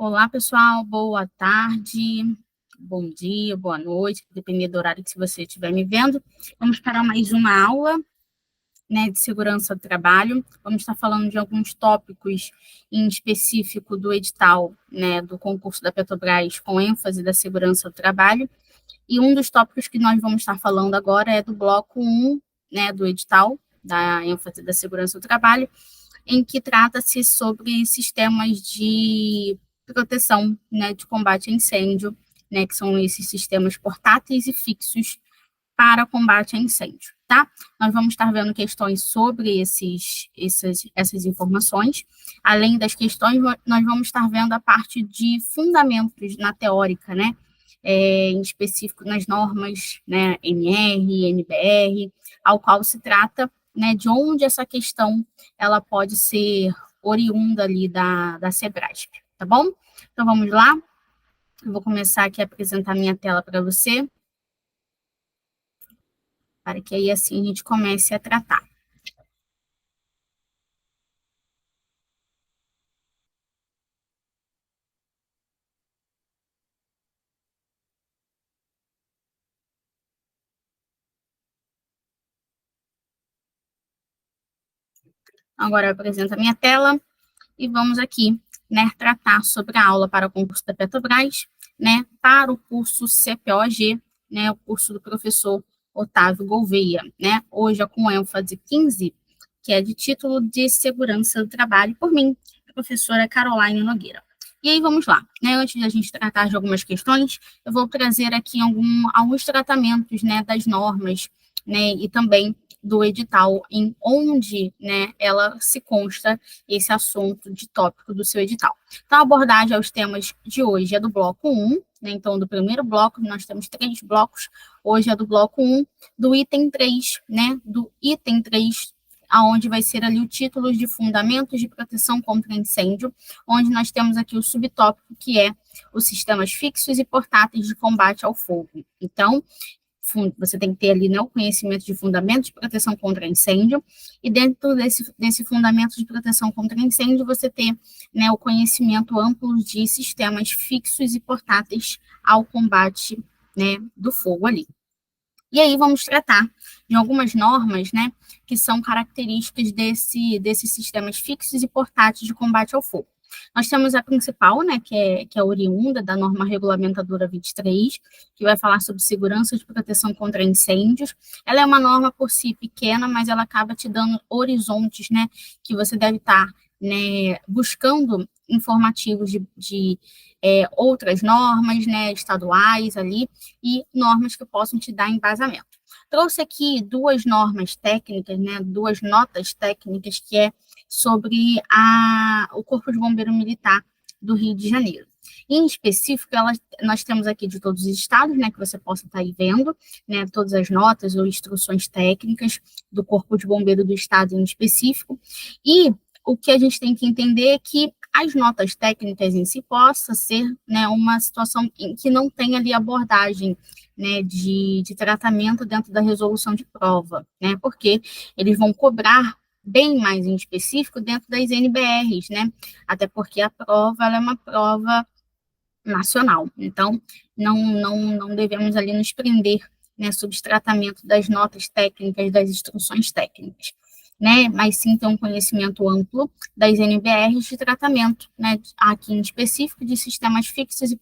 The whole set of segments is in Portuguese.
Olá, pessoal, boa tarde, bom dia, boa noite, dependendo do horário que você estiver me vendo. Vamos para mais uma aula, né, de segurança do trabalho. Vamos estar falando de alguns tópicos em específico do edital, né, do concurso da Petrobras, com ênfase da segurança do trabalho. E um dos tópicos que nós vamos estar falando agora é do bloco 1, né, do edital, da ênfase da segurança do trabalho, em que trata-se sobre sistemas de proteção, né, de combate a incêndio, né, que são esses sistemas portáteis e fixos para combate a incêndio, tá? Nós vamos estar vendo questões sobre essas informações. Além das questões, nós vamos estar vendo a parte de fundamentos na teórica, né? Em específico nas normas, né, NR, NBR, ao qual se trata, né, de onde essa questão ela pode ser oriunda ali da SEBRASP, tá bom? Então vamos lá, eu vou começar aqui a apresentar minha tela para você, para que aí assim a gente comece a tratar. Agora eu apresento a minha tela e vamos aqui, né, tratar sobre a aula para o concurso da Petrobras, né, para o curso CPOG, né, o curso do professor Otávio Gouveia, né, hoje é com ênfase 15, que é de título de Segurança do Trabalho, por mim, professora Caroline Nogueira. E aí vamos lá, né, antes de a gente tratar de algumas questões, eu vou trazer aqui alguns tratamentos, né, das normas, né, e também do edital, em onde, né, ela se consta esse assunto de tópico do seu edital. Então, a abordagem aos temas de hoje é do bloco 1, né, então, do primeiro bloco, nós temos 3 blocos, hoje é do bloco 1, do item 3, né, do item 3, aonde vai ser ali o título de Fundamentos de Proteção contra Incêndio, onde nós temos aqui o subtópico, que é os sistemas fixos e portáteis de combate ao fogo. Então, você tem que ter ali, né, o conhecimento de fundamentos de proteção contra incêndio, e dentro desse fundamento de proteção contra incêndio, você ter, né, o conhecimento amplo de sistemas fixos e portáteis ao combate, né, do fogo ali. E aí vamos tratar de algumas normas, né, que são características desses sistemas fixos e portáteis de combate ao fogo. Nós temos a principal, né, que é oriunda da norma regulamentadora 23, que vai falar sobre segurança de proteção contra incêndios. Ela é uma norma por si pequena, mas ela acaba te dando horizontes, né, que você deve estar, né, buscando informativos de outras normas, né, estaduais ali, e normas que possam te dar embasamento. Trouxe aqui 2 normas técnicas, né, 2 notas técnicas, que é sobre o Corpo de Bombeiro Militar do Rio de Janeiro. Em específico, nós temos aqui de todos os estados, né, que você possa estar aí vendo, né, todas as notas ou instruções técnicas do Corpo de Bombeiro do estado em específico, e o que a gente tem que entender é que as notas técnicas em si possa ser, né, uma situação em que não tem ali abordagem, né, de tratamento dentro da resolução de prova, né, porque eles vão cobrar bem mais em específico dentro das NBRs, né, até porque a prova ela é uma prova nacional, então não devemos ali nos prender, né, sob esse tratamento das notas técnicas, das instruções técnicas, né, mas sim ter um conhecimento amplo das NBRs de tratamento, né, aqui em específico de sistemas fixos e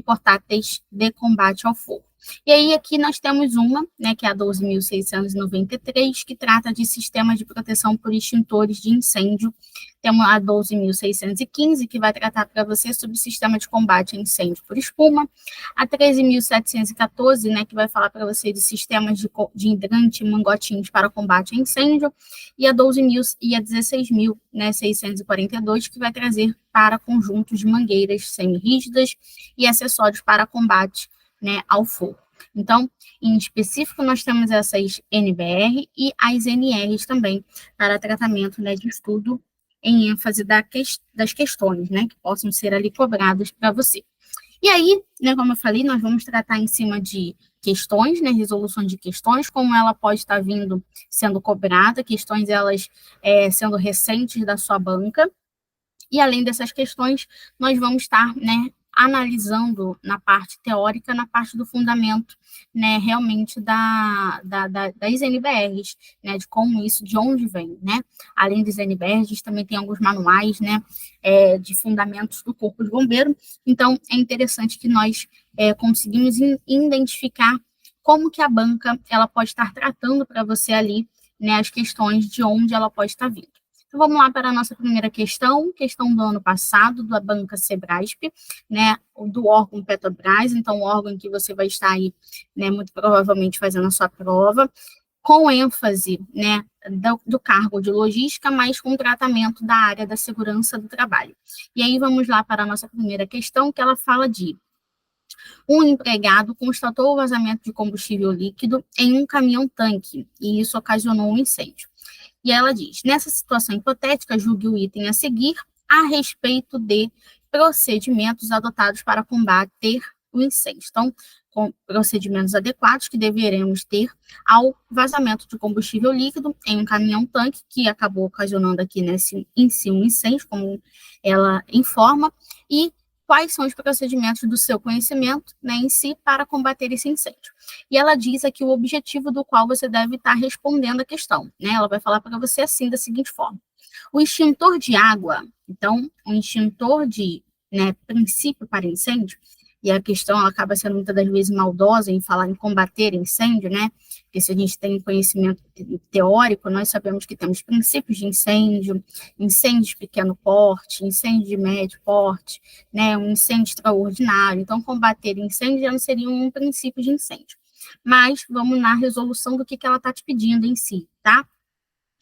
portáteis de combate ao fogo. E aí aqui nós temos uma, né, que é a 12.693, que trata de sistemas de proteção por extintores de incêndio. Temos a 12.615, que vai tratar para você sobre o sistema de combate a incêndio por espuma. A 13.714, né, que vai falar para você de sistemas de hidrante e mangotinhos para combate a incêndio. E a 12.000 e a 16.000, né, 642, que vai trazer para conjuntos de mangueiras semi-rígidas e acessórios para combate, né, ao fogo. Então, em específico, nós temos essas NBR e as NRs também, para tratamento, né, de estudo em ênfase das questões, né, que possam ser ali cobradas para você. E aí, né, como eu falei, nós vamos tratar em cima de questões, né, resoluções de questões, como ela pode estar vindo sendo cobrada, questões elas sendo recentes da sua banca, E além dessas questões, nós vamos estar, né, analisando na parte teórica, na parte do fundamento, né, realmente das NBRs, né, de como isso, de onde vem, né. Além das NBRs, a gente também tem alguns manuais, né, de fundamentos do Corpo de Bombeiro. Então, é interessante que nós conseguimos identificar como que a banca ela pode estar tratando para você ali, né, as questões de onde ela pode estar vindo. Então, vamos lá para a nossa primeira questão do ano passado, da banca Sebrasp, né, do órgão Petrobras, então, o órgão em que você vai estar aí, né, muito provavelmente fazendo a sua prova, com ênfase, né, do cargo de logística, mas com tratamento da área da segurança do trabalho. E aí, vamos lá para a nossa primeira questão, que ela fala de um empregado constatou o vazamento de combustível líquido em um caminhão-tanque, e isso ocasionou um incêndio. E ela diz, nessa situação hipotética, julgue o item a seguir a respeito de procedimentos adotados para combater o incêndio. Então, com procedimentos adequados que deveremos ter ao vazamento de combustível líquido em um caminhão-tanque, que acabou ocasionando aqui em si um incêndio, como ela informa, e quais são os procedimentos do seu conhecimento, né, em si, para combater esse incêndio. E ela diz aqui o objetivo do qual você deve estar respondendo a questão, né? Ela vai falar para você assim, da seguinte forma. O extintor de água, então, o extintor de, né, princípio para incêndio, e a questão ela acaba sendo muitas das vezes maldosa em falar em combater incêndio, né? Porque se a gente tem conhecimento teórico, nós sabemos que temos princípios de incêndio, incêndio de pequeno porte, incêndio de médio porte, né? Um incêndio extraordinário. Então, combater incêndio já não seria um princípio de incêndio. Mas vamos na resolução do que ela está te pedindo em si, tá?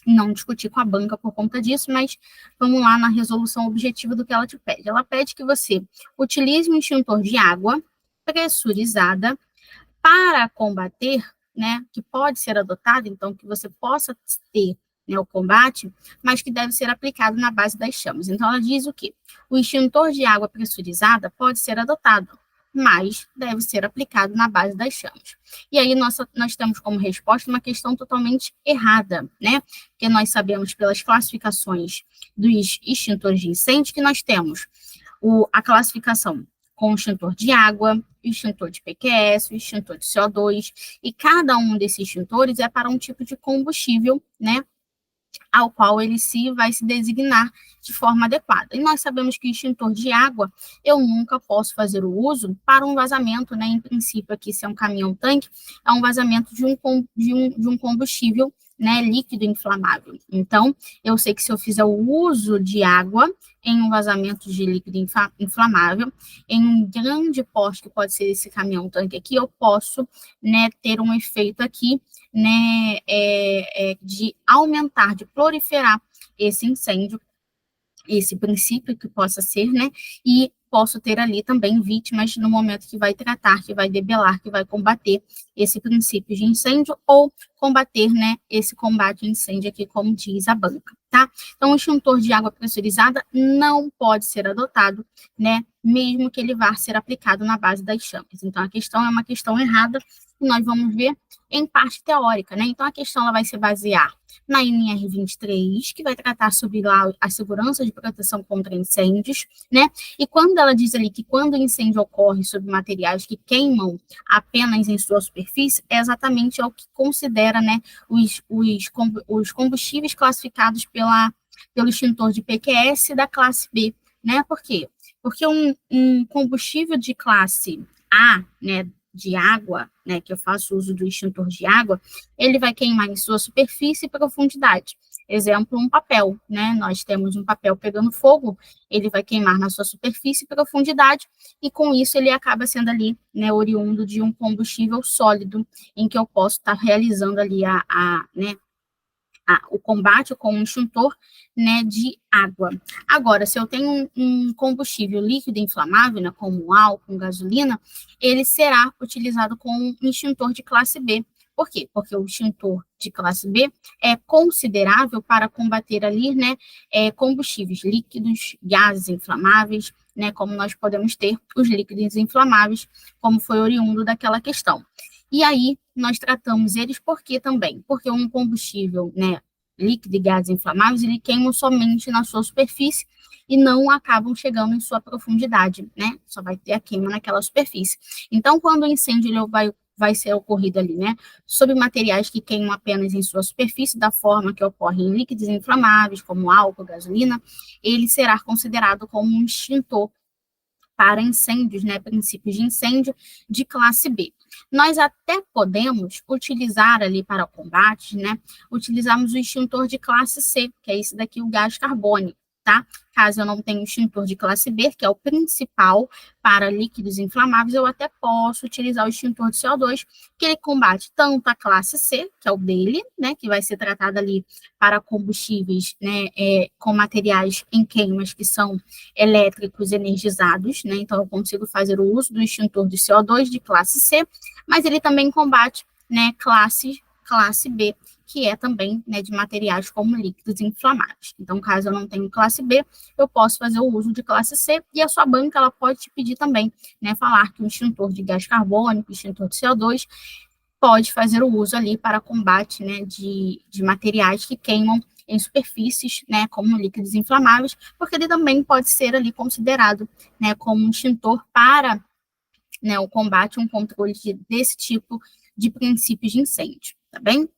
Não discutir com a banca por conta disso, mas vamos lá na resolução objetiva do que ela te pede. Ela pede que você utilize um extintor de água pressurizada para combater, né, que pode ser adotado, então, que você possa ter, né, o combate, mas que deve ser aplicado na base das chamas. Então, ela diz o quê? O extintor de água pressurizada pode ser adotado, mas deve ser aplicado na base das chamas. E aí nós temos como resposta uma questão totalmente errada, né? Porque nós sabemos pelas classificações dos extintores de incêndio que nós temos a classificação com o extintor de água, o extintor de PQS, o extintor de CO2, e cada um desses extintores é para um tipo de combustível, né, ao qual ele vai se designar de forma adequada. E nós sabemos que o extintor de água, eu nunca posso fazer o uso para um vazamento, né? Em princípio, aqui, se é um caminhão-tanque, é um vazamento de um combustível, né, líquido inflamável. Então, eu sei que se eu fizer o uso de água em um vazamento de líquido inflamável, em um grande porte, que pode ser esse caminhão-tanque aqui, eu posso, né, ter um efeito aqui, né, de aumentar, de proliferar esse incêndio, esse princípio que possa ser, né, e posso ter ali também vítimas no momento que vai tratar, que vai debelar, que vai combater esse princípio de incêndio ou combater, né, esse combate ao incêndio aqui, como diz a banca, tá? Então, o extintor de água pressurizada não pode ser adotado, né, mesmo que ele vá ser aplicado na base das chamas. Então, a questão é uma questão errada, e nós vamos ver em parte teórica, né? Então, a questão ela vai se basear na NR 23, que vai tratar sobre lá a segurança de proteção contra incêndios, né? E quando ela diz ali que quando o incêndio ocorre sobre materiais que queimam apenas em sua superfície, é exatamente o que considera, né, os combustíveis classificados pelo extintor de PQS da classe B, né? Por quê? Porque um combustível de classe A, né, de água, né, que eu faço uso do extintor de água, ele vai queimar em sua superfície e profundidade. Exemplo, um papel, né? Nós temos um papel pegando fogo, ele vai queimar na sua superfície e profundidade, e com isso ele acaba sendo ali, né, oriundo de um combustível sólido, em que eu posso estar realizando ali né, o combate com um extintor, né, de água. Agora, se eu tenho um combustível líquido inflamável, né, como álcool, gasolina, ele será utilizado com um extintor de classe B. Por quê? Porque o extintor de classe B é considerável para combater ali, né, combustíveis líquidos, gases inflamáveis, né, como nós podemos ter os líquidos inflamáveis, como foi oriundo daquela questão. E aí, nós tratamos eles por quê também? Porque um combustível, né, líquido e gases inflamáveis, ele queima somente na sua superfície, e não acabam chegando em sua profundidade, né? Só vai ter a queima naquela superfície. Então, quando o incêndio ele vai ser ocorrido ali, né? Sobre materiais que queimam apenas em sua superfície, da forma que ocorre em líquidos inflamáveis, como álcool, gasolina, ele será considerado como um extintor para incêndios, né, princípios de incêndio de classe B. Nós até podemos utilizar ali para o combate, né, utilizarmos o extintor de classe C, que é esse daqui, o gás carbônico, tá? Caso eu não tenha o extintor de classe B, que é o principal para líquidos inflamáveis, eu até posso utilizar o extintor de CO2, que ele combate tanto a classe C, que é o dele, né, que vai ser tratado ali para combustíveis, né, com materiais em queimas que são elétricos energizados, né? Então eu consigo fazer o uso do extintor de CO2 de classe C, mas ele também combate, né, classe B, que é também, né, de materiais como líquidos inflamáveis. Então, caso eu não tenha classe B, eu posso fazer o uso de classe C, e a sua banca ela pode te pedir também, né, falar que o extintor de gás carbônico, extintor de CO2, pode fazer o uso ali para combate, né, de materiais que queimam em superfícies, né, como líquidos inflamáveis, porque ele também pode ser ali considerado, né, como um extintor para, né, o combate, um controle desse tipo de princípios de incêndio, tá bem?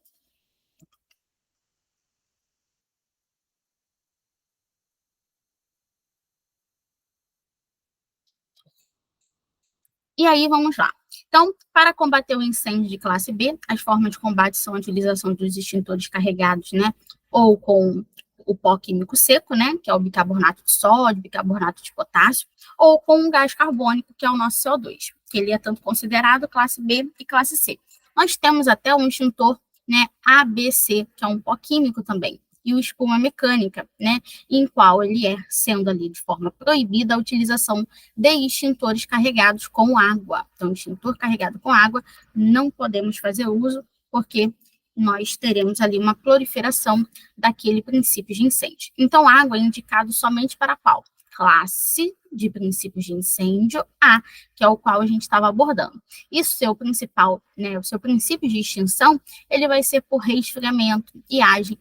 E aí, vamos lá. Então, para combater o incêndio de classe B, as formas de combate são a utilização dos extintores carregados, né, ou com o pó químico seco, né, que é o bicarbonato de sódio, bicarbonato de potássio, ou com o gás carbônico, que é o nosso CO2, que ele é tanto considerado classe B e classe C. Nós temos até um extintor, né, ABC, que é um pó químico também, e o espuma mecânica, né, em qual ele é, sendo ali de forma proibida a utilização de extintores carregados com água. Então, extintor carregado com água, não podemos fazer uso, porque nós teremos ali uma proliferação daquele princípio de incêndio. Então, água é indicado somente para qual? Classe de princípios de incêndio A, que é o qual a gente estava abordando. E o seu principal, né, o seu princípio de extinção, ele vai ser por resfriamento e age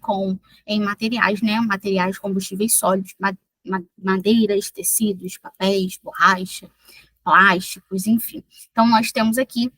em materiais, né, materiais combustíveis sólidos, madeiras, tecidos, papéis, borracha, plásticos, enfim. Então, nós temos aqui,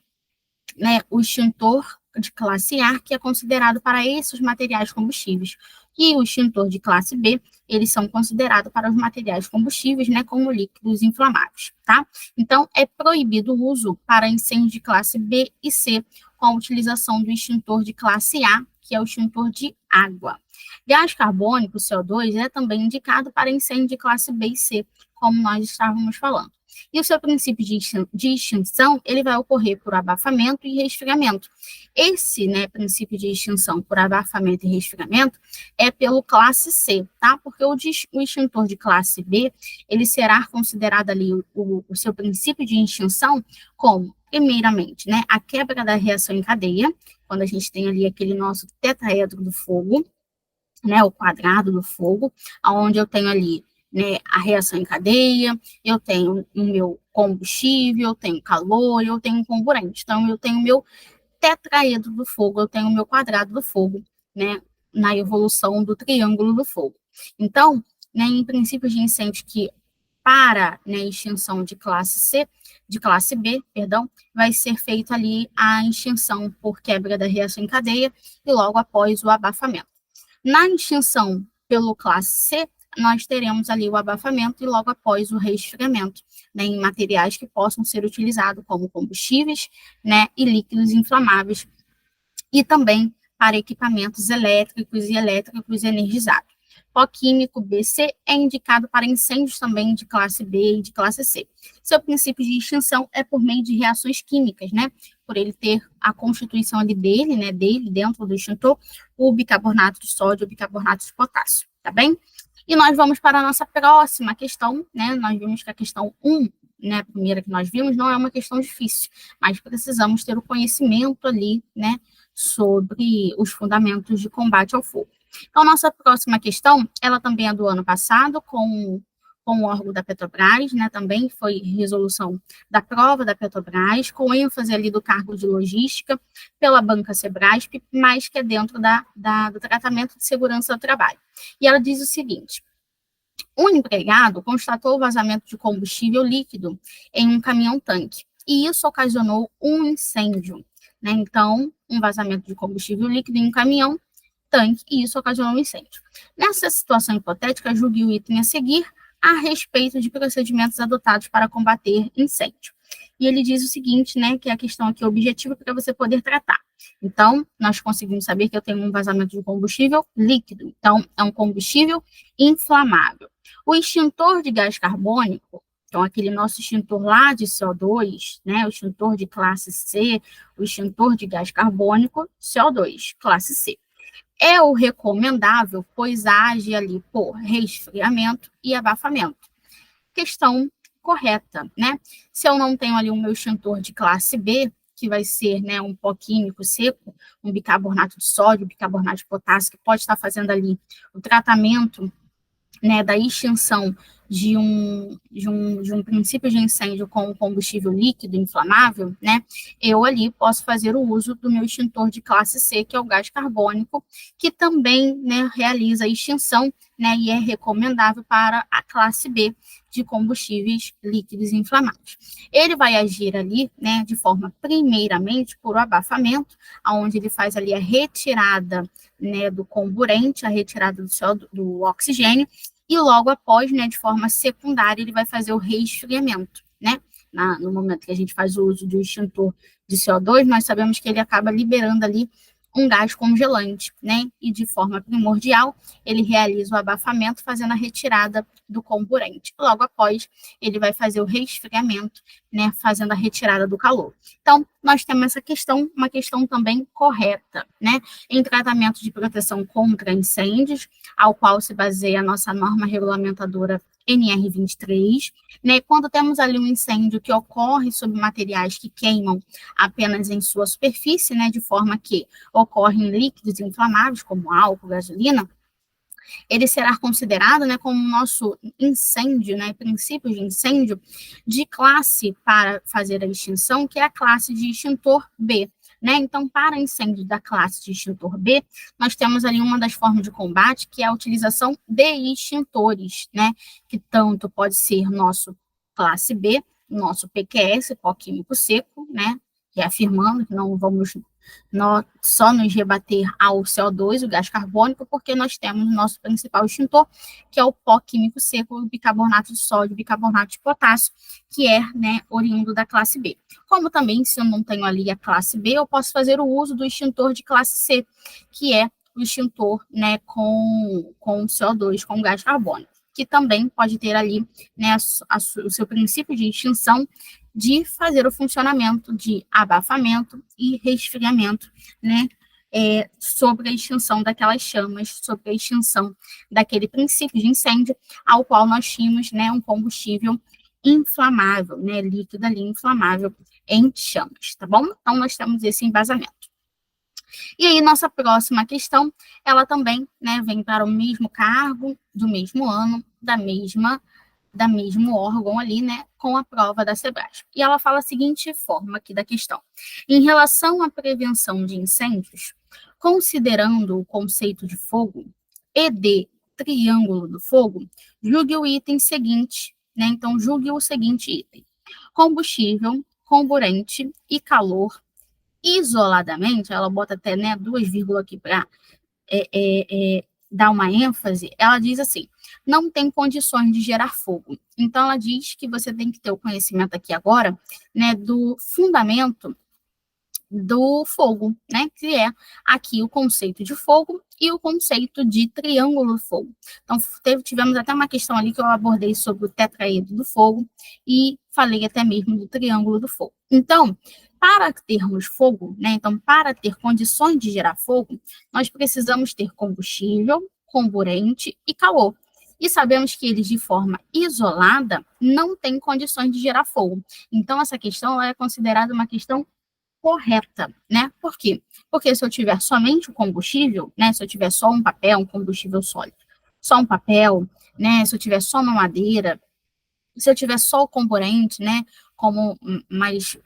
né, o extintor de classe A, que é considerado para esses materiais combustíveis, e o extintor de classe B, eles são considerados para os materiais combustíveis, né, como líquidos inflamáveis, tá? Então, é proibido o uso para incêndio de classe B e C, com a utilização do extintor de classe A, que é o extintor de água. Gás carbônico, CO2, é também indicado para incêndio de classe B e C, como nós estávamos falando. E o seu princípio de extinção, ele vai ocorrer por abafamento e resfriamento. Esse, né, princípio de extinção por abafamento e resfriamento é pelo classe C, tá? Porque o extintor de classe B, ele será considerado ali o seu princípio de extinção como, primeiramente, né, a quebra da reação em cadeia, quando a gente tem ali aquele nosso tetraedro do fogo, né, o quadrado do fogo, onde eu tenho ali, né, a reação em cadeia, eu tenho o meu combustível, eu tenho calor, eu tenho comburente. Então, eu tenho o meu tetraedro do fogo, eu tenho o meu quadrado do fogo, né, na evolução do triângulo do fogo. Então, né, em princípios de incêndio que para, né, extinção de classe C, de classe B, perdão, vai ser feita ali a extinção por quebra da reação em cadeia e logo após o abafamento. Na extinção pelo classe C, nós teremos ali o abafamento e logo após o resfriamento, né, em materiais que possam ser utilizados como combustíveis, né, e líquidos inflamáveis, e também para equipamentos elétricos e elétricos energizados. Pó químico BC é indicado para incêndios também de classe B e de classe C. Seu princípio de extinção é por meio de reações químicas, né? Por ele ter a constituição ali dele, né, dele dentro do extintor, o bicarbonato de sódio, o bicarbonato de potássio, tá bem? E nós vamos para a nossa próxima questão, né? Nós vimos que a questão 1, né, a primeira que nós vimos, não é uma questão difícil, mas precisamos ter o conhecimento ali, né, sobre os fundamentos de combate ao fogo. Então, nossa próxima questão, ela também é do ano passado, com o órgão da Petrobras, né, também foi resolução da prova da Petrobras, com ênfase ali do cargo de logística pela banca Sebrasp, mas que é dentro do tratamento de segurança do trabalho. E ela diz o seguinte: O empregado constatou o vazamento de combustível líquido em um caminhão-tanque, e isso ocasionou um incêndio, né? Então, um vazamento de combustível líquido em um caminhão-tanque, e isso ocasionou um incêndio. Nessa situação hipotética, julgue o item a seguir a respeito de procedimentos adotados para combater incêndio. E ele diz o seguinte, né, que é a questão aqui objetiva para você poder tratar. Então, nós conseguimos saber que eu tenho um vazamento de combustível líquido. Então, é um combustível inflamável. O extintor de gás carbônico, então aquele nosso extintor lá de CO2, né, o extintor de classe C, o extintor de gás carbônico, CO2, classe C. É o recomendável, pois age ali por resfriamento e abafamento. Questão correta, né? Se eu não tenho ali o meu extintor de classe B, que vai ser, né, um pó químico seco, um bicarbonato de sódio, bicarbonato de potássio, que pode estar fazendo ali o tratamento, né, da extinção de um princípio de incêndio com combustível líquido inflamável, né, eu ali posso fazer o uso do meu extintor de classe C, que é o gás carbônico, que também, né, realiza a extinção, né, e é recomendável para a classe B de combustíveis líquidos inflamáveis. Ele vai agir ali, né, de forma primeiramente por abafamento, onde ele faz ali a retirada, né, do comburente, a retirada do oxigênio, e logo após, né, de forma secundária, ele vai fazer o resfriamento, né? No momento que a gente faz o uso do extintor de CO2, nós sabemos que ele acaba liberando ali um gás congelante, né? E de forma primordial, ele realiza o abafamento, fazendo a retirada do comburente. Logo após, ele vai fazer o resfriamento, né? Fazendo a retirada do calor. Então, nós temos essa questão, uma questão também correta, né? Em tratamento de proteção contra incêndios, ao qual se baseia a nossa norma regulamentadora NR23, né? Quando temos ali um incêndio que ocorre sobre materiais que queimam apenas em sua superfície, né? De forma que ocorrem líquidos inflamáveis, como álcool, gasolina, ele será considerado, né, como nosso incêndio, né, princípio de incêndio de classe para fazer a extinção, que é a classe de extintor B. Né? Então, para incêndio da classe de extintor B, nós temos ali uma das formas de combate, que é a utilização de extintores, né? Que tanto pode ser nosso classe B, nosso PQS, pó químico seco, né? Reafirmando que não vamos só nos rebater ao CO2, o gás carbônico, porque nós temos o nosso principal extintor, que é o pó químico seco, o bicarbonato de sódio, o bicarbonato de potássio, que é, né, oriundo da classe B. Como também, se eu não tenho ali a classe B, eu posso fazer o uso do extintor de classe C, que é o extintor, né, com CO2, com gás carbônico, que também pode ter ali, né, o seu princípio de extinção de fazer o funcionamento de abafamento e resfriamento, né, sobre a extinção daquelas chamas, sobre a extinção daquele princípio de incêndio, ao qual nós tínhamos, né, um combustível inflamável, né, líquido ali inflamável em chamas, tá bom? Então, nós temos esse embasamento. E aí, nossa próxima questão, ela também, né, vem para o mesmo cargo, do mesmo ano, da mesmo órgão ali, né, com a prova da Sebrasp. E ela fala a seguinte forma aqui da questão: em relação à prevenção de incêndios, considerando o conceito de fogo e de triângulo do fogo, julgue o item seguinte, né, então julgue o seguinte item: combustível, comburente e calor, isoladamente, ela bota até, né, 2 vírgulas aqui para dar uma ênfase, ela diz assim: não tem condições de gerar fogo. Então, ela diz que você tem que ter o conhecimento aqui agora, né, do fundamento do fogo, né, que é aqui o conceito de fogo e o conceito de triângulo do fogo. Então, tivemos até uma questão ali que eu abordei sobre o tetraedro do fogo e falei até mesmo do triângulo do fogo. Então, para termos fogo, né, então, para ter condições de gerar fogo, nós precisamos ter combustível, comburente e calor. E sabemos que eles, de forma isolada, não têm condições de gerar fogo. Então, essa questão é considerada uma questão correta, né? Por quê? Porque se eu tiver somente o combustível, né? Se eu tiver só um papel, um combustível sólido, só um papel, né? Se eu tiver só uma madeira, Se eu tiver só o comburente, né, como mais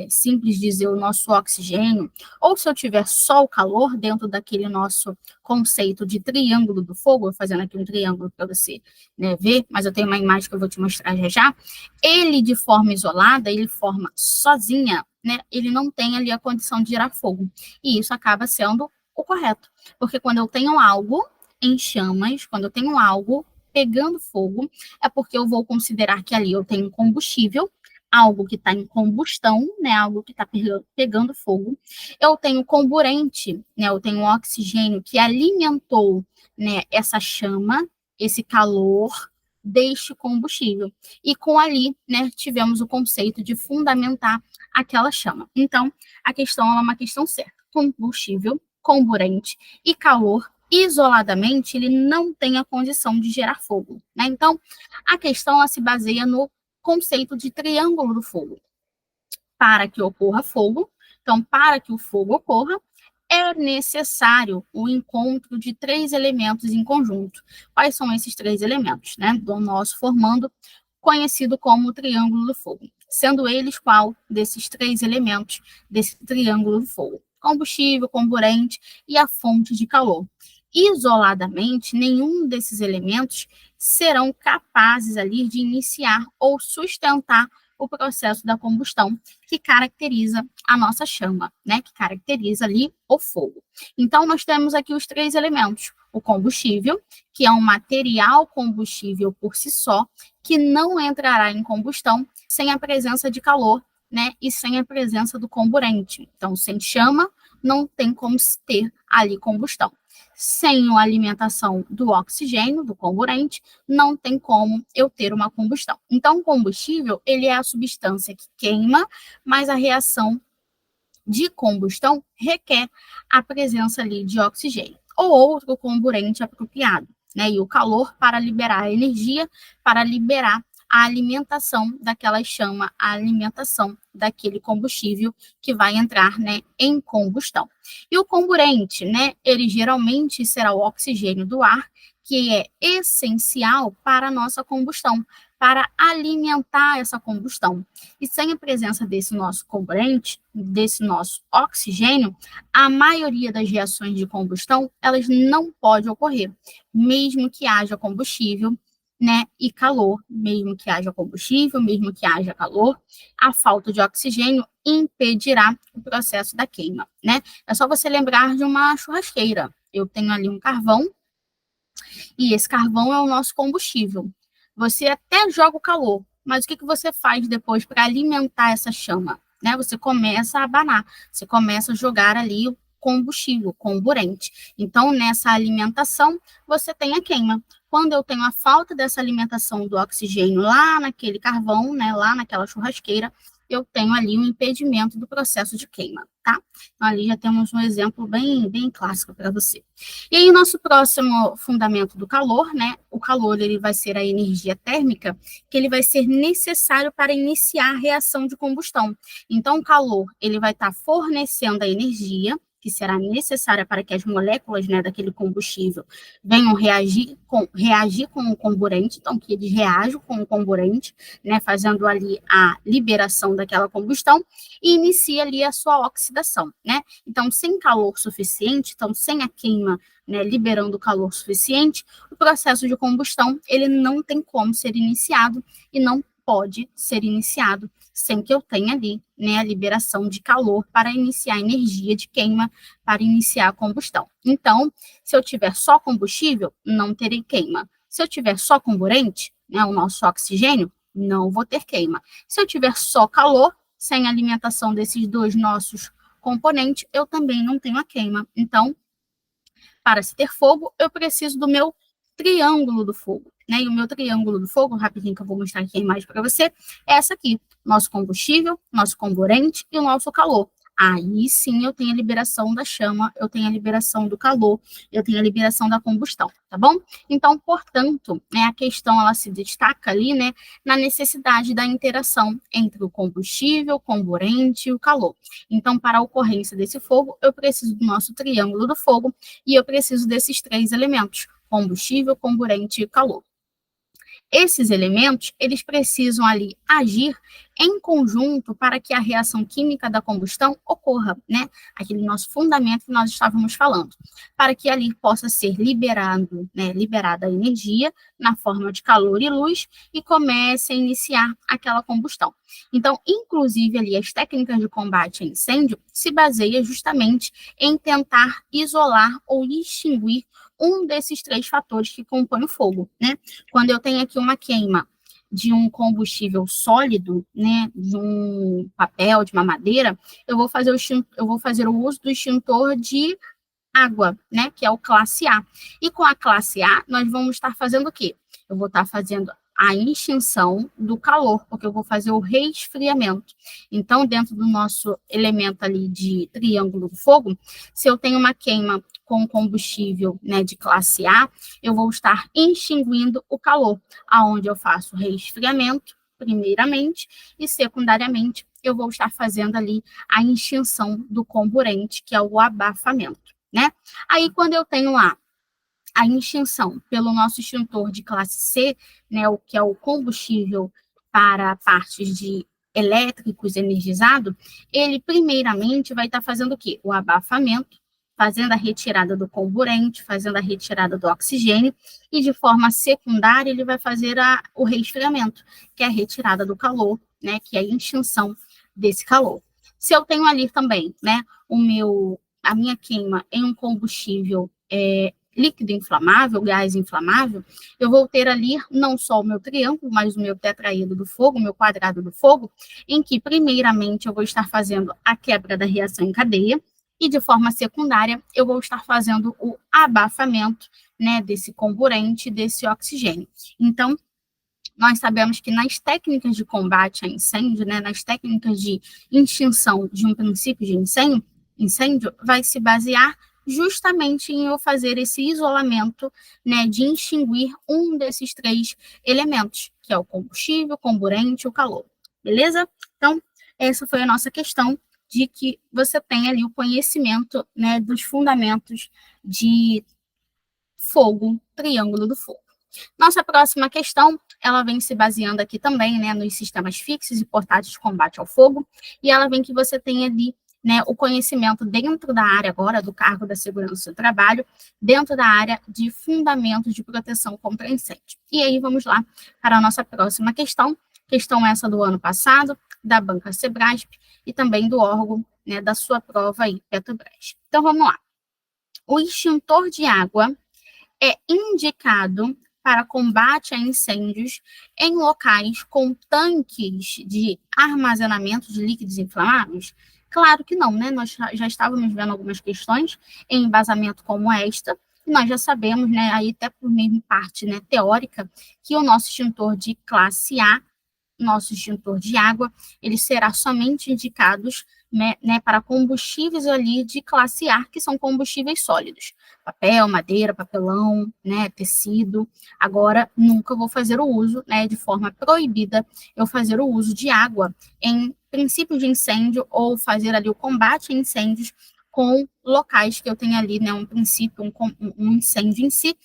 simples dizer, o nosso oxigênio, ou se eu tiver só o calor dentro daquele nosso conceito de triângulo do fogo, eu fazendo aqui um triângulo para você, né, ver, mas eu tenho uma imagem que eu vou te mostrar já já, ele de forma isolada, ele forma sozinha, né, ele não tem ali a condição de gerar fogo, e isso acaba sendo o correto, porque quando eu tenho algo em chamas, quando eu tenho algo pegando fogo, é porque eu vou considerar que ali eu tenho combustível, algo que está em combustão, né, algo que está pegando fogo. Eu tenho comburente, né, eu tenho oxigênio que alimentou, né, essa chama, esse calor deste combustível. E com ali, né, tivemos o conceito de fundamentar aquela chama. Então, a questão é uma questão certa. Combustível, comburente e calor isoladamente, ele não tem a condição de gerar fogo, né? Então, a questão ela se baseia no conceito de triângulo do fogo. Para que ocorra fogo, então, para que o fogo ocorra, é necessário o encontro de 3 elementos em conjunto. Quais são esses 3 elementos, né? Do nosso formando, conhecido como triângulo do fogo. Sendo eles qual desses 3 elementos desse triângulo do fogo? Combustível, comburente e a fonte de calor. Isoladamente, nenhum desses elementos serão capazes ali de iniciar ou sustentar o processo da combustão que caracteriza a nossa chama, né? Que caracteriza ali o fogo. Então, nós temos aqui os 3 elementos: o combustível, que é um material combustível por si só, que não entrará em combustão sem a presença de calor, né? E sem a presença do comburente. Então, sem chama, não tem como se ter ali combustão. Sem a alimentação do oxigênio, do comburente, não tem como eu ter uma combustão. Então, o combustível, ele é a substância que queima, mas a reação de combustão requer a presença ali de oxigênio ou outro comburente apropriado, né? E o calor para liberar a energia, para liberar a alimentação daquela chama, a alimentação daquele combustível que vai entrar, né, em combustão. E o comburente, né, ele geralmente será o oxigênio do ar, que é essencial para a nossa combustão, para alimentar essa combustão. E sem a presença desse nosso comburente, desse nosso oxigênio, a maioria das reações de combustão, elas não pode ocorrer, mesmo que haja combustível, né, e calor, mesmo que haja combustível, mesmo que haja calor, a falta de oxigênio impedirá o processo da queima, né? É só você lembrar de uma churrasqueira. Eu tenho ali um carvão, e esse carvão é o nosso combustível. Você até joga o calor, mas o que você faz depois para alimentar essa chama? Né? Você começa a abanar, você começa a jogar ali o combustível, comburente. Então, nessa alimentação, você tem a queima. Quando eu tenho a falta dessa alimentação do oxigênio lá naquele carvão, né, lá naquela churrasqueira, eu tenho ali um impedimento do processo de queima, tá? Então, ali já temos um exemplo bem clássico para você. E aí, o nosso próximo fundamento do calor, né? O calor, ele vai ser a energia térmica, que ele vai ser necessário para iniciar a reação de combustão. Então, o calor, ele vai estar fornecendo a energia, que será necessária para que as moléculas, né, daquele combustível venham reagir com o comburente, então que eles reajam com o comburente, né, fazendo ali a liberação daquela combustão e inicia ali a sua oxidação, né? Então, sem calor suficiente, então sem a queima, né, liberando calor suficiente, o processo de combustão ele não tem como ser iniciado e não pode ser iniciado sem que eu tenha ali, né, a liberação de calor para iniciar a energia de queima, para iniciar a combustão. Então, se eu tiver só combustível, não terei queima. Se eu tiver só comburente, né, o nosso oxigênio, não vou ter queima. Se eu tiver só calor, sem alimentação desses dois nossos componentes, eu também não tenho a queima. Então, para se ter fogo, eu preciso do meu triângulo do fogo, né? E o meu triângulo do fogo, rapidinho que eu vou mostrar aqui a imagem para você, é essa aqui: nosso combustível, nosso comburente e o nosso calor. Aí sim eu tenho a liberação da chama, eu tenho a liberação do calor, eu tenho a liberação da combustão, tá bom? Então, portanto, né, a questão ela se destaca ali, né, na necessidade da interação entre o combustível, comburente e o calor. Então, para a ocorrência desse fogo, eu preciso do nosso triângulo do fogo e eu preciso desses 3 elementos: combustível, comburente e calor. Esses elementos, eles precisam ali agir em conjunto para que a reação química da combustão ocorra, né? Aquele nosso fundamento que nós estávamos falando, para que ali possa ser liberado, né, liberada a energia na forma de calor e luz e comece a iniciar aquela combustão. Então, inclusive ali as técnicas de combate a incêndio se baseia justamente em tentar isolar ou extinguir um desses 3 fatores que compõem o fogo, né? Quando eu tenho aqui uma queima de um combustível sólido, né, de um papel, de uma madeira, eu vou fazer o uso do extintor de água, né, que é o classe A. E com a classe A, nós vamos estar fazendo o quê? Eu vou estar fazendo a extinção do calor, porque eu vou fazer o resfriamento. Então, dentro do nosso elemento ali de triângulo do fogo, se eu tenho uma queima com combustível, né, de classe A, eu vou estar extinguindo o calor, aonde eu faço resfriamento, primeiramente, e secundariamente, eu vou estar fazendo ali a extinção do comburente, que é o abafamento, né? Aí, quando eu tenho lá a extinção pelo nosso extintor de classe C, né, o que é o combustível para partes de elétricos energizado, ele primeiramente vai estar fazendo o quê? O abafamento, fazendo a retirada do comburente, fazendo a retirada do oxigênio, e de forma secundária ele vai fazer o resfriamento, que é a retirada do calor, né, que é a extinção desse calor. Se eu tenho ali também, né, a minha queima em um combustível líquido inflamável, gás inflamável, eu vou ter ali não só o meu triângulo, mas o meu tetraedro do fogo, o meu quadrado do fogo, em que primeiramente eu vou estar fazendo a quebra da reação em cadeia, e de forma secundária eu vou estar fazendo o abafamento, né, desse comburente, desse oxigênio. Então, nós sabemos que nas técnicas de combate a incêndio, né, nas técnicas de extinção de um princípio de incêndio vai se basear justamente em eu fazer esse isolamento, né, de extinguir um desses 3 elementos, que é o combustível, o comburente e o calor. Beleza? Então, essa foi a nossa questão de que você tem ali o conhecimento, né, dos fundamentos de fogo, triângulo do fogo. Nossa próxima questão, ela vem se baseando aqui também, né, nos sistemas fixos e portáteis de combate ao fogo, e ela vem que você tem ali, né, o conhecimento dentro da área agora do cargo da segurança do trabalho, dentro da área de fundamentos de proteção contra incêndio. E aí vamos lá para a nossa próxima questão essa do ano passado, da banca Sebrasp e também do órgão, né, da sua prova aí, Petrobras. Então vamos lá. O extintor de água é indicado para combate a incêndios em locais com tanques de armazenamento de líquidos inflamáveis? Claro que não, né? Nós já estávamos vendo algumas questões em embasamento como esta, e nós já sabemos, né, aí até por mesmo parte, né, teórica, que o nosso extintor de classe A, nosso extintor de água, ele será somente indicados, né, para combustíveis ali de classe A, que são combustíveis sólidos, papel, madeira, papelão, né, tecido. Agora, nunca vou fazer o uso, né, de forma proibida, eu fazer o uso de água em princípio de incêndio ou fazer ali o combate a incêndios com locais que eu tenho ali, né, um princípio, um incêndio em si,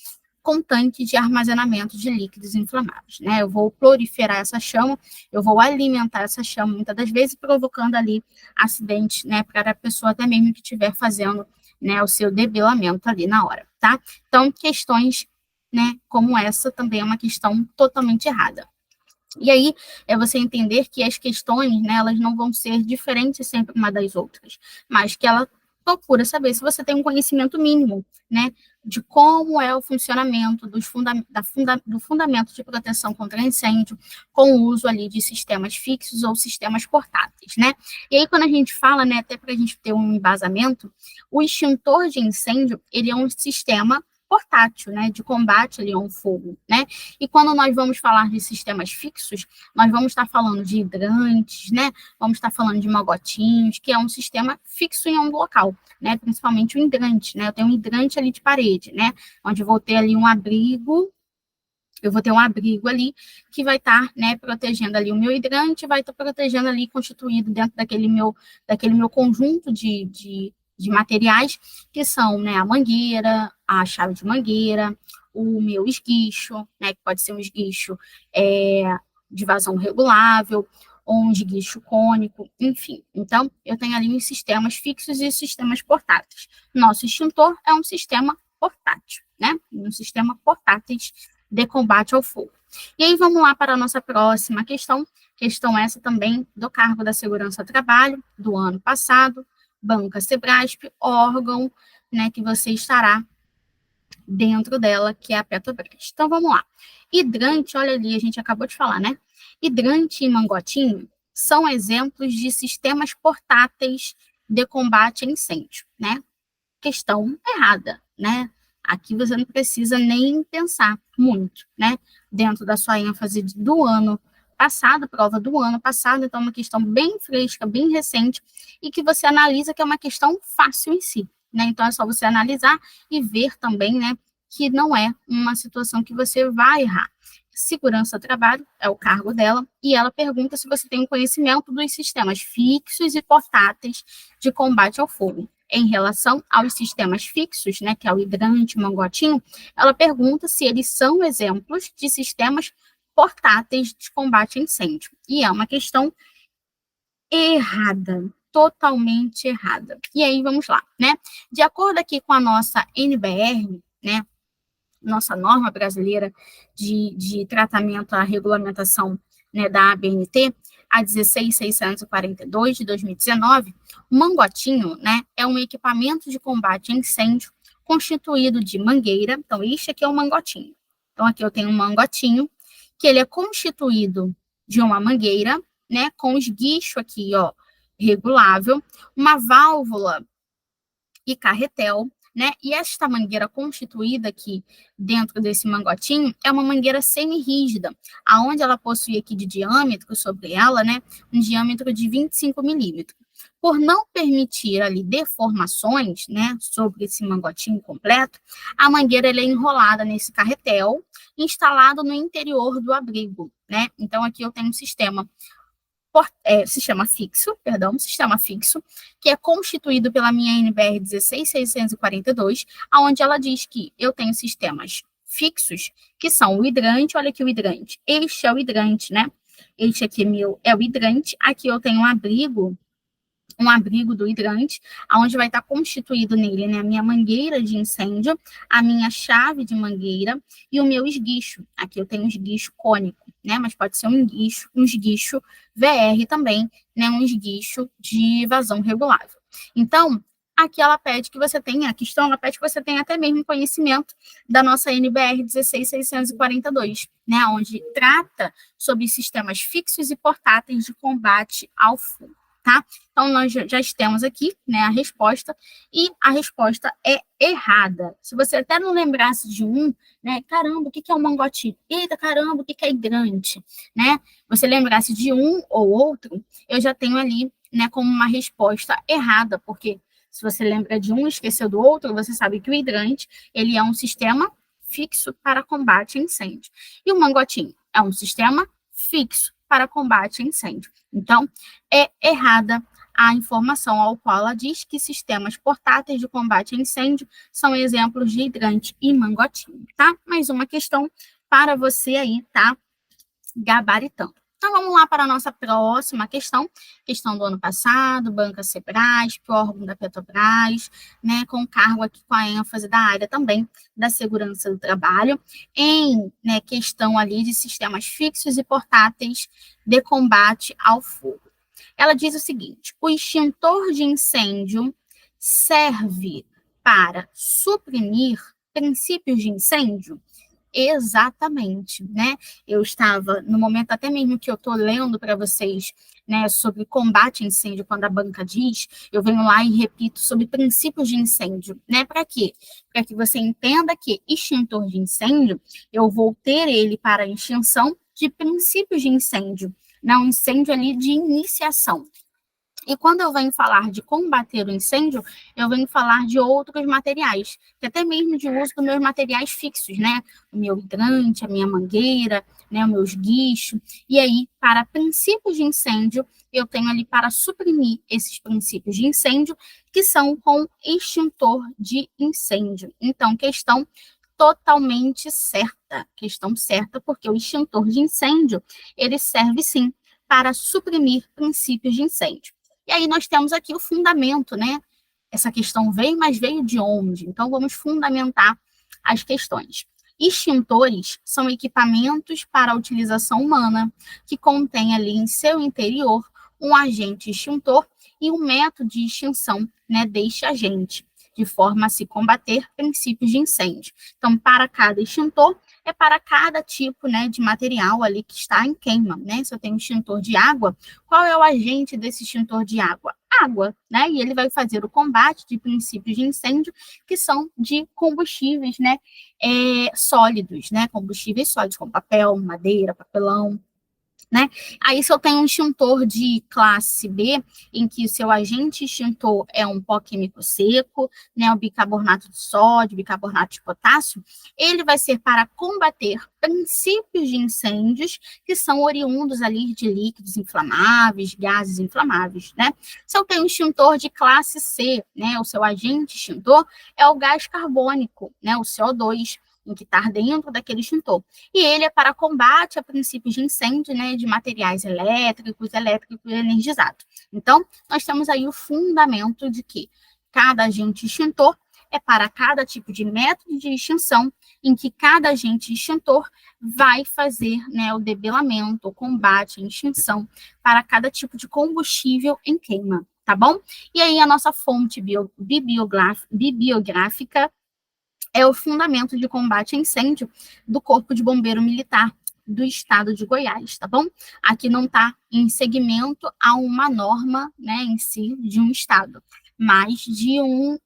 com tanque de armazenamento de líquidos inflamáveis, né? Eu vou proliferar essa chama, eu vou alimentar essa chama, muitas das vezes provocando ali acidentes, né, para a pessoa até mesmo que estiver fazendo, né, o seu debelamento ali na hora, tá? Então, questões, né, como essa também é uma questão totalmente errada. E aí é você entender que as questões, né, elas não vão ser diferentes sempre uma das outras, mas que ela procura saber se você tem um conhecimento mínimo, né, de como é o funcionamento do fundamento de proteção contra incêndio, com o uso ali de sistemas fixos ou sistemas portáteis, né? E aí, quando a gente fala, né, até para a gente ter um embasamento, o extintor de incêndio, ele é um sistema portátil, né, de combate ali a um fogo, né? E quando nós vamos falar de sistemas fixos, nós vamos estar falando de hidrantes, né? Vamos estar falando de mogotinhos, que é um sistema fixo em um local, né? Principalmente o hidrante, né? Eu tenho um hidrante ali de parede, né? Onde eu vou ter ali um abrigo, eu vou ter um abrigo ali que vai estar, né, protegendo ali o meu hidrante, vai estar protegendo ali, constituído dentro daquele meu conjunto de materiais, que são, né, a mangueira, a chave de mangueira, o meu esguicho, né, que pode ser um esguicho de vazão regulável, ou um esguicho cônico, enfim. Então, eu tenho ali os sistemas fixos e os sistemas portáteis. Nosso extintor é um sistema portátil, né? Um sistema portátil de combate ao fogo. E aí, vamos lá para a nossa próxima questão essa também do cargo da segurança do trabalho, do ano passado, Banca Sebrasp, órgão, né, que você estará dentro dela, que é a Petrobras. Então, vamos lá. Hidrante, olha ali, a gente acabou de falar, né? Hidrante e mangotinho são exemplos de sistemas portáteis de combate a incêndio, né? Questão errada, né? Aqui você não precisa nem pensar muito, né? Dentro da sua ênfase do ano passado, prova do ano passado, então é uma questão bem fresca, bem recente, e que você analisa que é uma questão fácil em si, né? Então é só você analisar e ver também, né, que não é uma situação que você vai errar. Segurança do trabalho é o cargo dela, e ela pergunta se você tem um conhecimento dos sistemas fixos e portáteis de combate ao fogo. Em relação aos sistemas fixos, né, que é o hidrante, o mangotinho, ela pergunta se eles são exemplos de sistemas portáteis de combate a incêndio. E é uma questão errada, totalmente errada. E aí, vamos lá, né? De acordo aqui com a nossa NBR, né, nossa norma brasileira de tratamento à regulamentação, né, da ABNT, a 16.642 de 2019, o mangotinho, né, é um equipamento de combate a incêndio constituído de mangueira. Então, este aqui é o mangotinho. Então, aqui eu tenho um mangotinho, que ele é constituído de uma mangueira, né, com esguicho aqui, ó, regulável, uma válvula e carretel, né? E esta mangueira constituída aqui dentro desse mangotinho é uma mangueira semi-rígida, aonde ela possui aqui de diâmetro sobre ela, né, um diâmetro de 25 milímetros. Por não permitir ali deformações, né, sobre esse mangotinho completo, a mangueira ela é enrolada nesse carretel, instalado no interior do abrigo, né? Então aqui eu tenho um sistema sistema fixo, que é constituído pela minha NBR 16642, onde ela diz que eu tenho sistemas fixos, que são o hidrante, olha aqui o hidrante, este é o hidrante, né? Este aqui meu é o hidrante, aqui eu tenho um abrigo do hidrante, onde vai estar constituído nele, né, a minha mangueira de incêndio, a minha chave de mangueira e o meu esguicho. Aqui eu tenho um esguicho cônico, né, mas pode ser um esguicho VR também, né, um esguicho de vazão regulável. Então, aqui ela pede que você tenha, a questão ela pede que você tenha até mesmo conhecimento da nossa NBR 16642, né, onde trata sobre sistemas fixos e portáteis de combate ao fogo. Tá? Então, nós já temos aqui, né, a resposta, e a resposta é errada. Se você até não lembrasse de um, né, caramba, o que é um mangotinho? Eita, caramba, o que é hidrante? Né? Você lembrasse de um ou outro, eu já tenho ali, né, como uma resposta errada, porque se você lembra de um e esqueceu do outro, você sabe que o hidrante, ele é um sistema fixo para combate a incêndio. E o mangotinho é um sistema fixo para combate a incêndio. Então, é errada a informação ao qual ela diz que sistemas portáteis de combate a incêndio são exemplos de hidrante e mangotinho, tá? Mais uma questão para você aí, tá? Gabaritando. Então, vamos lá para a nossa próxima questão do ano passado, Banca Sebrasp, órgão da Petrobras, né, com cargo aqui com a ênfase da área também da segurança do trabalho, em, né, questão ali de sistemas fixos e portáteis de combate ao fogo. Ela diz o seguinte: o extintor de incêndio serve para suprimir princípios de incêndio? Exatamente, né? Eu estava, no momento até mesmo que eu estou lendo para vocês, né, sobre combate a incêndio, quando a banca diz, eu venho lá e repito sobre princípios de incêndio, né? Para quê? Para que você entenda que extintor de incêndio, eu vou ter ele para a extinção de princípios de incêndio, não incêndio ali de iniciação. E quando eu venho falar de combater o incêndio, eu venho falar de outros materiais, até mesmo de uso dos meus materiais fixos, né? O meu hidrante, a minha mangueira, né? O meu esguicho. E aí, para princípios de incêndio, eu tenho ali para suprimir esses princípios de incêndio, que são com extintor de incêndio. Então, questão totalmente certa, questão certa, porque o extintor de incêndio, ele serve sim para suprimir princípios de incêndio. E aí nós temos aqui o fundamento, né? Essa questão veio, mas veio de onde? Então vamos fundamentar as questões. Extintores são equipamentos para a utilização humana que contém ali em seu interior um agente extintor e um método de extinção, né, deste agente, de forma a se combater princípios de incêndio. Então, para cada extintor, é para cada tipo, né, de material ali que está em queima, né? Se eu tenho um extintor de água, qual é o agente desse extintor de água? Água, né? E ele vai fazer o combate de princípios de incêndio que são de combustíveis, né, sólidos, né? Combustíveis sólidos, como papel, madeira, papelão, né? Aí, se eu tenho um extintor de classe B, em que o seu agente extintor é um pó químico seco, né, o bicarbonato de sódio, bicarbonato de potássio, ele vai ser para combater princípios de incêndios que são oriundos ali de líquidos inflamáveis, gases inflamáveis, né? Se eu tenho um extintor de classe C, né, o seu agente extintor é o gás carbônico, né, o CO2, em que está dentro daquele extintor. E ele é para combate a princípios de incêndio, né, de materiais elétricos energizados. Então, nós temos aí o fundamento de que cada agente extintor é para cada tipo de método de extinção, em que cada agente extintor vai fazer, né, o debelamento, o combate, a extinção para cada tipo de combustível em queima, tá bom? E aí a nossa fonte bibliográfica é o fundamento de combate a incêndio do Corpo de Bombeiro Militar do Estado de Goiás, tá bom? Aqui não está em segmento a uma norma, né, em si, de um estado, mas de um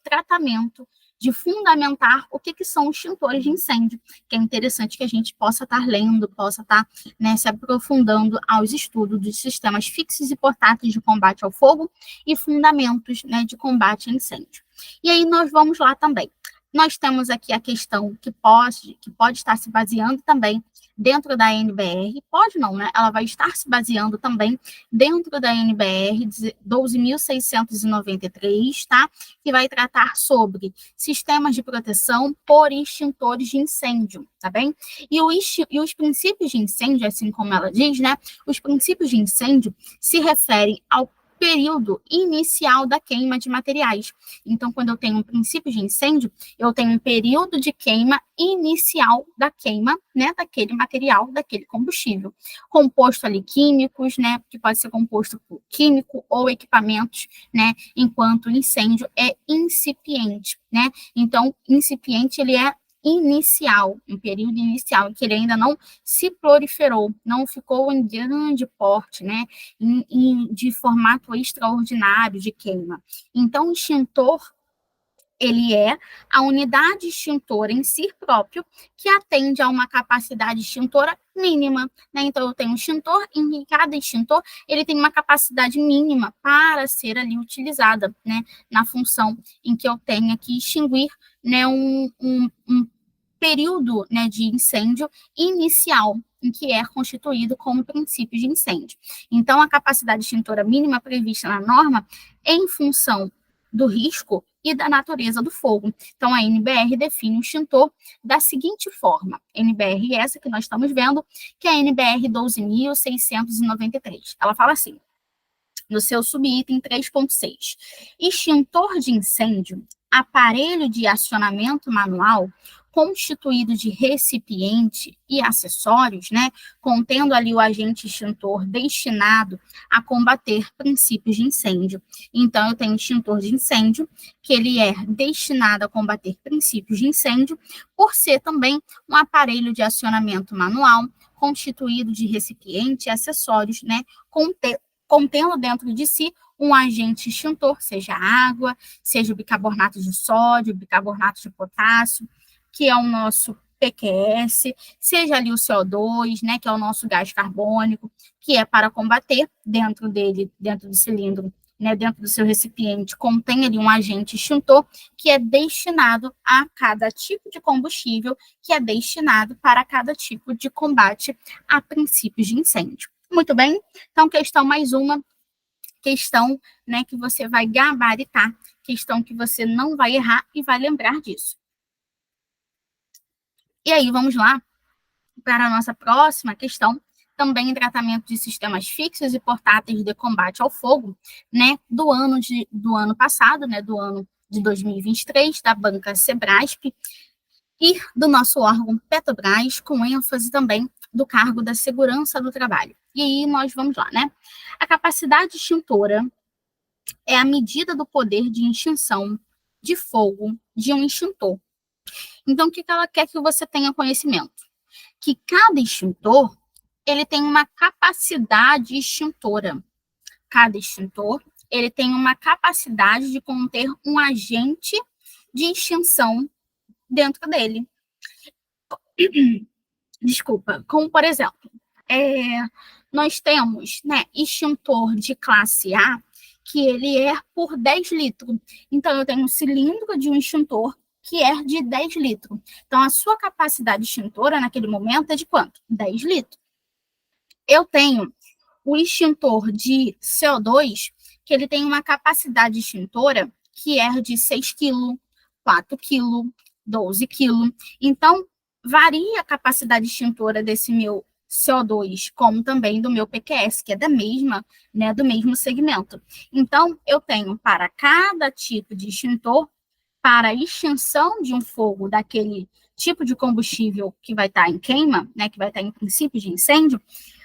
tratamento de fundamentar o que são os extintores de incêndio, que é interessante que a gente possa estar lendo, possa estar, né, se aprofundando aos estudos dos sistemas fixos e portáteis de combate ao fogo e fundamentos, né, de combate a incêndio. E aí nós vamos lá também. Nós temos aqui a questão que pode estar se baseando também dentro da NBR, pode não, né? Ela vai estar se baseando também dentro da NBR 12.693, tá? Que vai tratar sobre sistemas de proteção por extintores de incêndio, tá bem? E os princípios de incêndio, assim como ela diz, né? Os princípios de incêndio se referem ao período inicial da queima de materiais. Então, quando eu tenho um princípio de incêndio, eu tenho um período de queima inicial da queima, né, daquele material, daquele combustível. Composto ali químicos, né, que pode ser composto por químico ou equipamentos, né, enquanto o incêndio é incipiente, né? Então, incipiente, ele é inicial, um período inicial, em que ele ainda não se proliferou, não ficou em grande porte, né, de formato extraordinário de queima. Então, o extintor, ele é a unidade extintora em si próprio que atende a uma capacidade extintora mínima, né? Então, eu tenho um extintor, e cada extintor ele tem uma capacidade mínima para ser ali utilizada, né? Na função em que eu tenha que extinguir, né, um período, né, de incêndio inicial, em que é constituído como princípio de incêndio. Então, a capacidade extintora mínima prevista na norma em função do risco e da natureza do fogo. Então, a NBR define o extintor da seguinte forma, NBR essa que nós estamos vendo, que é a NBR 12.693. Ela fala assim, no seu subitem 3.6, extintor de incêndio, aparelho de acionamento manual constituído de recipiente e acessórios, né, contendo ali o agente extintor destinado a combater princípios de incêndio. Então, eu tenho extintor de incêndio, que ele é destinado a combater princípios de incêndio, por ser também um aparelho de acionamento manual constituído de recipiente e acessórios, né, contendo dentro de si um agente extintor, seja água, seja o bicarbonato de sódio, bicarbonato de potássio, que é o nosso PQS, seja ali o CO2, né, que é o nosso gás carbônico, que é para combater dentro dele, dentro do cilindro, né, dentro do seu recipiente, contém ali um agente extintor que é destinado a cada tipo de combustível, que é destinado para cada tipo de combate a princípios de incêndio. Muito bem? Então, questão mais uma, questão, né, que você vai gabaritar, questão que você não vai errar e vai lembrar disso. E aí, vamos lá para a nossa próxima questão, também em tratamento de sistemas fixos e portáteis de combate ao fogo, né, do ano passado, né, do ano de 2023, da banca Sebrasp, e do nosso órgão Petrobras, com ênfase também do cargo da segurança do trabalho. E aí nós vamos lá, né? A capacidade extintora é a medida do poder de extinção de fogo de um extintor. Então, o que ela quer que você tenha conhecimento? Que cada extintor, ele tem uma capacidade extintora. Cada extintor, ele tem uma capacidade de conter um agente de extinção dentro dele. Desculpa, como por exemplo, nós temos, né, extintor de classe A, que ele é por 10 litros. Então, eu tenho um cilindro de um extintor que é de 10 litros. Então, a sua capacidade extintora naquele momento é de quanto? 10 litros. Eu tenho o extintor de CO2, que ele tem uma capacidade extintora que é de 6 kg, 4 kg, 12 kg. Então, varia a capacidade extintora desse meu CO2, como também do meu PQS, que é da mesma, né, do mesmo segmento. Então, eu tenho para cada tipo de extintor, para a extinção de um fogo daquele tipo de combustível que vai estar em queima, né, que vai estar em princípio de incêndio,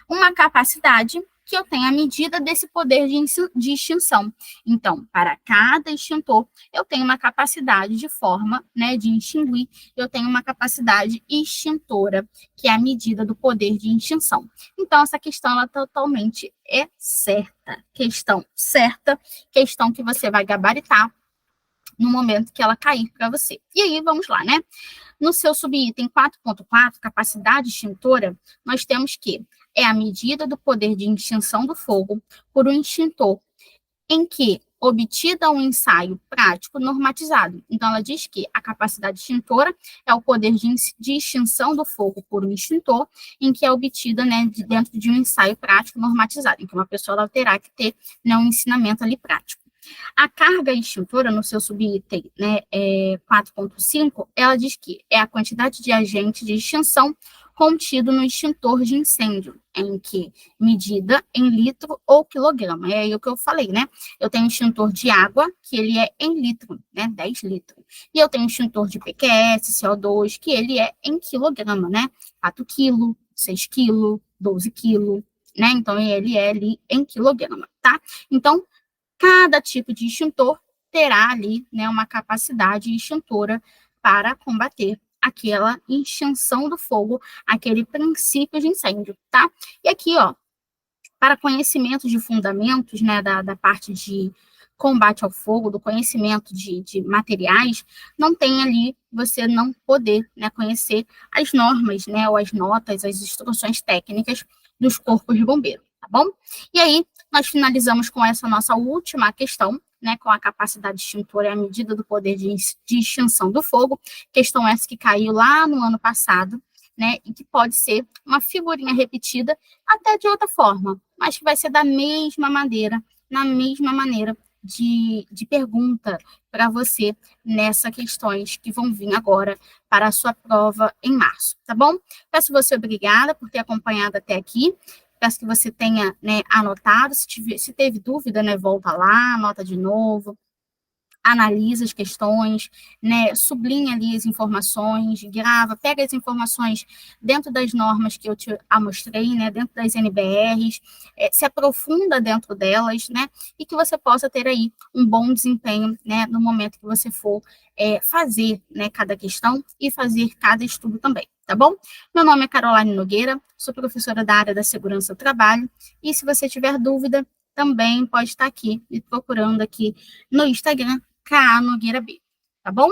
uma capacidade que eu tenho a medida desse poder de extinção. Então, para cada extintor, eu tenho uma capacidade de forma, né, de extinguir, eu tenho uma capacidade extintora, que é a medida do poder de extinção. Então, essa questão, ela totalmente é certa. Questão certa, questão que você vai gabaritar no momento que ela cair para você. E aí, vamos lá, né? No seu subitem 4.4, capacidade extintora, nós temos que é a medida do poder de extinção do fogo por um extintor em que obtida um ensaio prático normatizado. Então, ela diz que a capacidade extintora é o poder de extinção do fogo por um extintor em que é obtida, né, dentro de um ensaio prático normatizado, em que uma pessoa ela terá que ter, né, um ensinamento ali prático. A carga extintora, no seu subitem, né, 4.5, ela diz que é a quantidade de agente de extinção contido no extintor de incêndio, em que medida em litro ou quilograma. É aí o que eu falei, né? Eu tenho extintor de água, que ele é em litro, né? 10 litros. E eu tenho extintor de PQS, CO2, que ele é em quilograma, né? 4 quilos, 6 quilos, 12 quilos, né? Então, ele é ali em quilograma, tá? Então, cada tipo de extintor terá ali, né, uma capacidade extintora para combater aquela extinção do fogo, aquele princípio de incêndio, tá? E aqui, ó, para conhecimento de fundamentos, né, da parte de combate ao fogo, do conhecimento de materiais, não tem ali você não poder, né, conhecer as normas, né, ou as notas, as instruções técnicas dos corpos de bombeiro, tá bom? E aí, nós finalizamos com essa nossa última questão, né, com a capacidade extintora e a medida do poder de extinção do fogo, questão essa que caiu lá no ano passado, né, e que pode ser uma figurinha repetida até de outra forma, mas que vai ser da mesma maneira, na mesma maneira de pergunta para você nessas questões que vão vir agora para a sua prova em março, tá bom? Peço você obrigada por ter acompanhado até aqui. Peço que você tenha, né, anotado. Se teve dúvida, né, volta lá, anota de novo, analisa as questões, né, sublinha ali as informações, grava, pega as informações dentro das normas que eu te mostrei, né, dentro das NBRs, se aprofunda dentro delas, né, e que você possa ter aí um bom desempenho, né, no momento que você for fazer, né, cada questão e fazer cada estudo também, tá bom? Meu nome é Caroline Nogueira, sou professora da área da segurança do trabalho, e se você tiver dúvida, também pode estar aqui me procurando aqui no Instagram, Nogueira B, tá bom?